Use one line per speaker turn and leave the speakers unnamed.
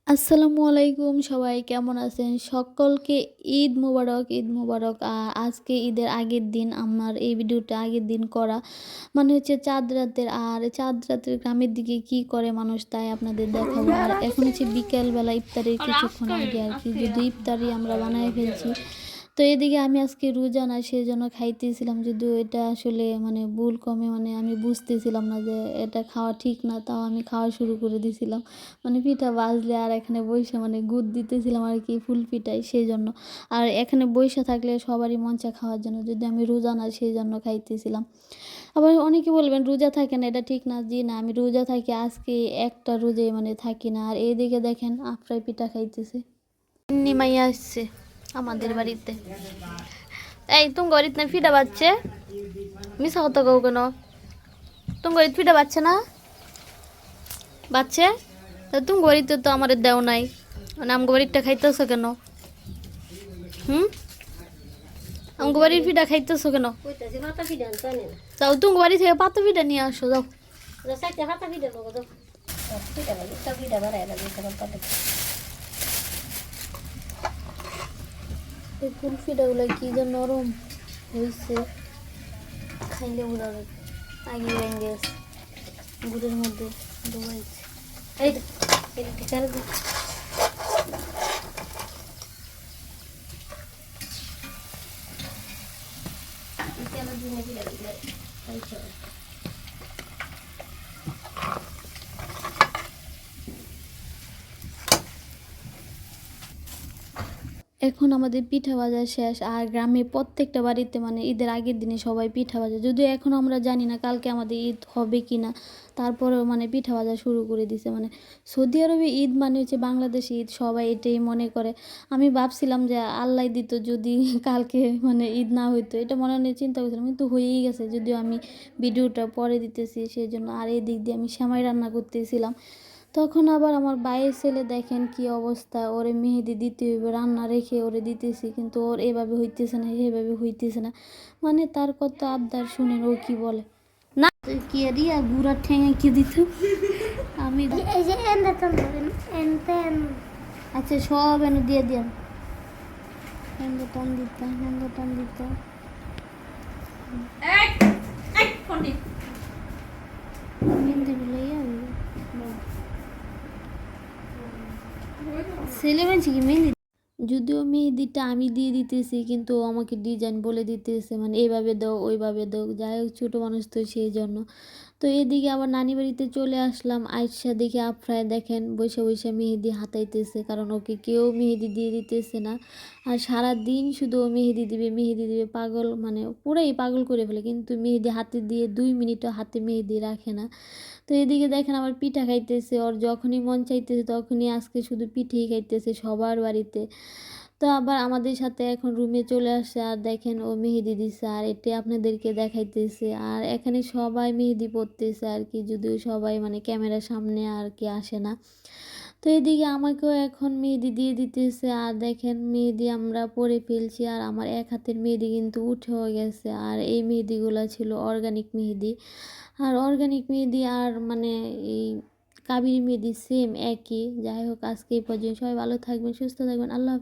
আসসালামু আলাইকুম, সবাই কেমন আছেন? সকলকে ঈদ মোবারক, ঈদ মোবারক। আজকে ঈদের আগের দিন আমার এই ভিডিওটা আগের দিন করা। মানে হচ্ছে চাঁদ রাতের, আর চাঁদ রাতের গ্রামের দিকে কি করে মানুষ তাই আপনাদের দেখাবো। আর এখন হচ্ছে বিকেলবেলা ইফতারের কিছুক্ষণ আগে আর কি, যদি ইফতারি আমরা বানায় ফেলছি। তো এদিকে আমি আজকে রোজা না, সেজন্য খাইতেছিলাম, যদিও এটা আসলে মানে ভুল কমে, মানে আমি বুঝতেছিলাম না যে এটা খাওয়া ঠিক না, তাও আমি খাওয়া শুরু করে দিয়েছিলাম। মানে পিঠা বাজলে আর এখানে বইসা মানে গুড় দিতেছিলাম আর কি, ফুল পিঠাই সেই জন্য। আর এখানে বইসা থাকলে সবারই মন চায় খাওয়ার জন্য, যদি আমি রোজা না সেই জন্য খাইতেছিলাম। আবার অনেকে বলবেন রোজা থাকেন, এটা ঠিক না। জি না, আমি রোজা থাকি, আজকে একটা রোজাই মানে থাকি না। আর এইদিকে দেখেন আফরাই পিঠা খাইতেছে, নিমাইয়া আসছে আমাদের বাড়িতে। এই তুমি গরিব না ফিটা বাচ্চে, মিশা হতো কেউ কেন? তুমি গরিব ফিটা বাচ্চে না বাচ্চে? তুমি গরিব তো আমাদের দেও নাই, মানে আমগো বাড়িরটা খাইতেছো কেন? আমগো বাড়ির ফিটা খাইতেছো কেন? যাও তুমি বাড়ি থেকে পাতা পিঠা নিয়ে আসো, যাও। এই ফুল পিঠাগুলো কি যে নরম হয়েছে, খাইলে বোঝা যাবে। আগে ভেঙে গেছে, গুড়ের মধ্যে ডুবাইছে। এই ঠিক আছে। এখন আমাদের পিঠা ভাজা শেষ, আর গ্রামে প্রত্যেকটা বাড়িতে মানে ঈদের আগের দিনে সবাই পিঠা ভাজা, যদিও এখন আমরা জানি না কালকে আমাদের ঈদ হবে কি না, তারপরেও মানে পিঠা ভাজা শুরু করে দিছে। মানে সৌদি আরবে ঈদ মানে হচ্ছে বাংলাদেশে ঈদ, সবাই এটাই মনে করে। আমি ভাবছিলাম যে আল্লাহ দিত যদি কালকে মানে ঈদ না হইতো, এটা মনে মনে চিন্তা করছিলাম, কিন্তু হয়েই গেছে। যদিও আমি ভিডিওটা পরে দিতেছি সেই জন্য। আর এই দিক দিয়ে আমি সেমাই রান্না করতেছিলাম, তখন আবার আমার বাইয়ের ছেলে দেখেন কি অবস্থা, ওরে মেহেদি দিতে হইবে, রান্না রেখে ওরে দিতেছি, কিন্তু ওর এভাবে হইতেছে না, এভাবে হইতেছে না। মানে তার কত আবদার শুনেন ও কি বলে। না কি রিয়া গুড়া ঠেঙে কি দিত আমি আচ্ছা সব এনে দিয়ে দিয়াম, টান দিতাম, টান দিতাম। ছেলে মানছি কি মেহেন্দি, যদিও মেহেদিটা আমি দিয়ে দিতেছি, কিন্তু ও আমাকে ডিজাইন বলে দিতেছে, মানে এইভাবে দাও ওইভাবে দাও, যাই হোক ছোটো মানুষ তো সেই জন্য। তো এদিকে আবার নানি বাড়িতে চলে আসলাম, আয়সা দেখে আফরায় দেখেন বসে বসে মেহেদি হাতাইতেছে, কারণ ওকে কেউ মেহেদি দিয়ে দিতেছে না। আর সারা দিন শুধু ও মেহেদি দিবে মেহেদি দিবে, পাগল মানে পুরাই পাগল করে ফেলে, কিন্তু মেহেদি হাতে দিয়ে 2 মিনিটও হাতে মেহেদি রাখে না। তো এদিকে দেখেন আবার পিঠা খাইতেছে, ওর যখনই মন চাইতেছে তখনই আজকে শুধু পিঠেই খাইতেছে সবার বাড়িতে। তো আবার আমাদের সাথে এখন রুমে চলে আসছে, আর দেখেন ও মেহেদি দিচ্ছে, আর এটি আপনাদেরকে দেখাইতেছে। আর এখানে সবাই মেহেদি পরতেছে আর কি, যদিও সবাই মানে ক্যামেরার সামনে আর কি আসে না। তো এদিকে আমাকেও এখন মেহেদি দিয়ে দিতেছে, আর দেখেন মেহেদি আমরা পরে ফেলছি, আর আমার এক হাতের মেহেদি কিন্তু উঠেও গেছে। আর এই মেহেদিগুলো ছিল অর্গানিক মেহেদি। আর অর্গানিক মেহেদি আর মানে এই কাবেরী মেহেদি সেম একই। যাই হোক আজকে এই পর্যন্ত, সবাই ভালো থাকবেন, সুস্থ থাকবেন, আল্লাহ।